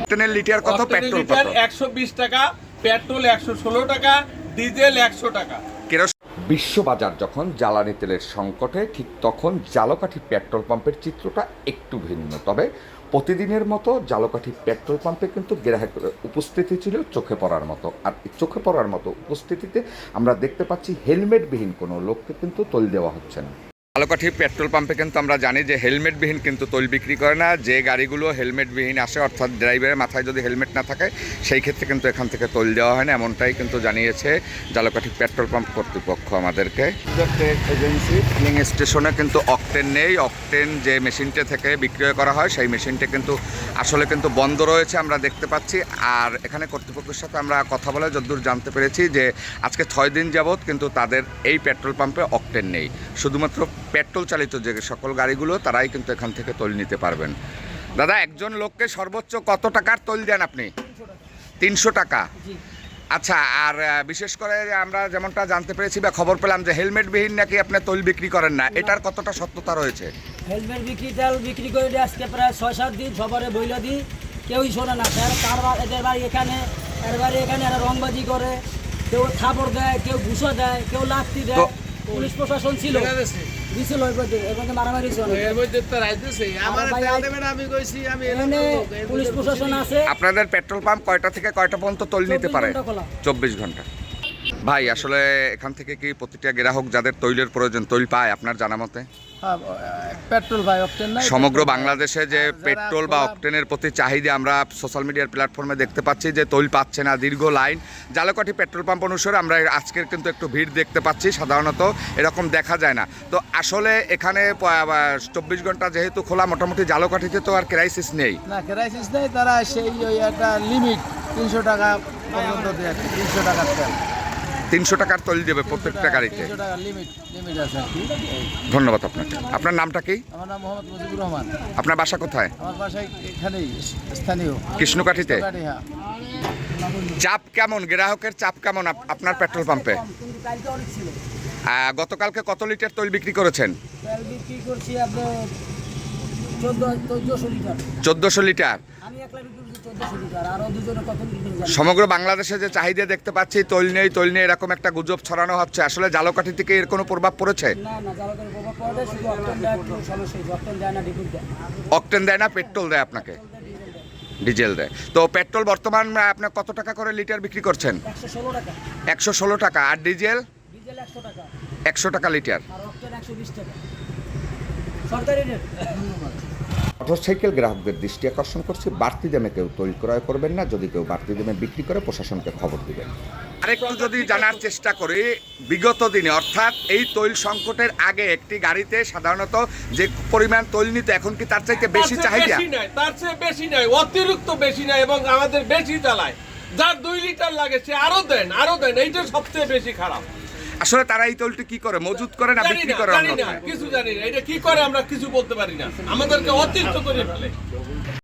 অক্টেনের litre কত, petrol কত? 120 টাকা, পেট্রোল 116 টাকা, ডিজেল 100 টাকা। বিশ্ববাজার যখন জ্বালানি তেলের সংকটে, ঠিক তখন ঝালকাঠি পেট্রোল পাম্পের চিত্রটা একটু ভিন্ন। তবে প্রতিদিনের মতো ঝালকাঠি পেট্রোল পাম্পে কিন্তু গ্রাহকের উপস্থিতি ছিল চোখে পড়ার মতো। আর চোখে পড়ার মতো উপস্থিতিতে আমরা দেখতে পাচ্ছি হেলমেটবিহীন কোনো লোককে কিন্তু তেল দেওয়া হচ্ছে না। ঝালকাঠি পেট্রোল পাম্পে কিন্তু আমরা জানি যে হেলমেটবিহীন কিন্তু তেল বিক্রি করে না। যে গাড়িগুলো হেলমেটবিহীন আসে, অর্থাৎ ড্রাইভারের মাথায় যদি হেলমেট না থাকে, সেই ক্ষেত্রে কিন্তু এখান থেকে তেল দেওয়া হয় না, এমনটাই কিন্তু জানিয়েছে ঝালকাঠি পেট্রোল পাম্প কর্তৃপক্ষ আমাদেরকে। এজেন্সি ফিলিং স্টেশনে কিন্তু অকটেন নেই। অকটেন যে মেশিনটা থেকে বিক্রয় করা হয় সেই মেশিনটা কিন্তু আসলে কিন্তু বন্ধ রয়েছে, আমরা দেখতে পাচ্ছি। আর এখানে কর্তৃপক্ষের সাথে আমরা কথা বলে যতদূর জানতে পেরেছি যে আজকে 6 দিন যাবৎ কিন্তু তাদের এই পেট্রোল পাম্পে অকটেন নেই। শুধুমাত্র পেট্রোল চালিত যে সকল গাড়িগুলো তারাই কিন্তু এখান থেকে তেল নিতে পারবেন। দাদা, একজন লোককে সর্বোচ্চ কত টাকার তেল দেন আপনি? 300 টাকা। আচ্ছা, আর বিশেষ করে আমরা যেমনটা জানতে পেরেছি বা খবর পেলাম যে হেলমেটবিহীন নাকি আপনি তেল বিক্রি করেন না, এটার কতটা সত্যতা রয়েছে? হেলমেট তেল বিক্রি করে দিয়ে আজকে প্রায় 6-7 দিন সবারে বইলা দিই, কেউই শোনে না। কারবার এদের বাড়ি এখানে, এর বাড়ি এখানে, এরা রংবাজি করে, কেউ থাপড় দেয়, কেউ ঘুষো দেয়, কেউ লাঠি দেয়। পুলিশ প্রশাসন ছিল, দিছিল মারামারি পুলিশ প্রশাসন আছে। আপনাদের পেট্রোল পাম্প কয়টা থেকে কয়টা পর্যন্ত তেল নিতে পারে? 24 ঘন্টা। ভাই, আসলে এখান থেকে কি প্রতিটা গ্রাহক যাদের তৈলের প্রয়োজন তেল পায় আপনার জানা মতে? পেট্রোল ভাই, অকটেন নাই। সমগ্র বাংলাদেশে যে পেট্রোল বা অকটেনের প্রতি চাহিদা আমরা সোশ্যাল মিডিয়ার প্ল্যাটফর্মে দেখতে পাচ্ছি যে তেল পাচ্ছে না, দীর্ঘ লাইন। ঝালকাঠি পেট্রোল পাম্প অনুসারে আমরা আজকের কিন্তু একটু ভিড় দেখতে পাচ্ছি, সাধারণত এরকম দেখা যায় না। তো আসলে এখানে 24 ঘন্টা যেহেতু খোলা, মোটামুটি ঝালকাঠিতে তো আর ক্রাইসিস নেই। না, ক্রাইসিস নেই। তারা সেই ওই একটা লিমিট 300 টাকা পর্যন্ত দেয়। 300 টাকার তেল, 300 টাকার তেল দেবে প্রত্যেকটা গাড়িতে। 300 টাকা লিমিট আছে আর কি। ধন্যবাদ আপনাকে। আপনার নামটা কি? আমার নাম মোহাম্মদ মুজিবুর রহমান। আপনার বাসা কোথায়? আমার বাসায় এখানেই, স্থানীয় কৃষ্ণকাঠিতে। হ্যাঁ। চাপ কেমন, গ্রাহকের চাপ কেমন আপনার পেট্রোল পাম্পে? গতকালকে কত লিটার তেল বিক্রি করেছেন? তেল বিক্রি করছি আপনার 1400 লিটার। 1400 লিটার। আমি একলা বিক্রি করছি 1400 লিটার, আর দুজনে কত লিটার? সমগ্র বাংলাদেশে যে চাহিদা দেখতে পাচ্ছি তেল নেই এরকম একটা গুজব ছড়ানো হচ্ছে, আসলে ঝালকাঠি থেকে এর কোনো প্রভাব পড়েছে? না, ঝালকাঠির প্রভাব পড়ে, শুধু অকটেন দেয়, একটু সমস্যা। অকটেন দেয় না, ডিজেল দেয়। অকটেন দেয় না, পেট্রোল দেয় আপনাকে? ডিজেল দেয়। তো পেট্রোল বর্তমান আপনি কত টাকা করে লিটার বিক্রি করছেন? 116 টাকা। 116 টাকা। আর ডিজেল? ডিজেল 100 টাকা। 100 টাকা লিটার। আর অকটেন 120 টাকা। সরকারি রেট। মোটরসাইকেল গ্রাহকদের দৃষ্টি আকর্ষণ করছে, বাড়তি দামে কেউ তেল ক্রয় করবেন না। যদি কেউ বাড়তি দামে বিক্রি করে, প্রশাসনকে খবর দিবেন। আরেকটু যদি জানার চেষ্টা করি, বিগত দিনে অর্থাৎ এই তেল সংকটের আগে একটি গাড়িতে সাধারণত যে পরিমাণ তেল নিত, এখন কি তার চাইতে বেশি চাহিদা? তার চেয়ে বেশি নাই, অতিরিক্ত বেশি নাই, এবং আমাদের বেশি চালায়। যার 2 লিটার লাগে সে আরো দেন। এইটা সবচেয়ে বেশি খারাপ। আসলে তারা এই তেলটি কি করে, মজুত করে না বিক্রি করে? কিছু জানি না, এটা কি করে আমরা কিছু বলতে পারি না, আমাদেরকে অতিরিক্ত করে ফেলে।